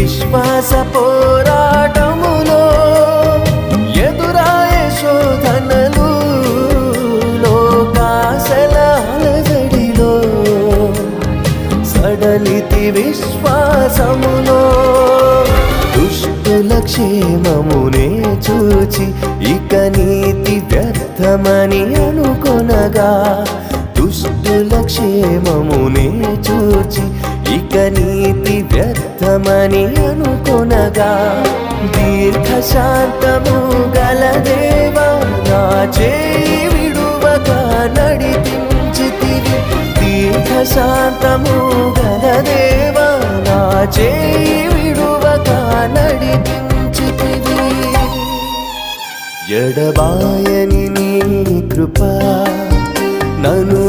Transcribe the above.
విశ్వాస పోరాటములో ఎదురాయే శోధనలు లోకాశల అలజడిలో సడలితి విశ్వాసములో దుష్టుల క్షేమమునే చూచి ఇక నీతి వ్యర్థమని అనుకొనగా దుష్టుల క్షేమమునే చూచి ఇక నీతి వ్యర్థమని అనుకొనగా దీర్ఘశాంతము గల దేవా నా చేయి విడువక నడిపించితివి దీర్ఘశాంతము గల దేవా నా చేయి విడువక నడిపించితివి ఎడబాయని నీ కృప నన్ను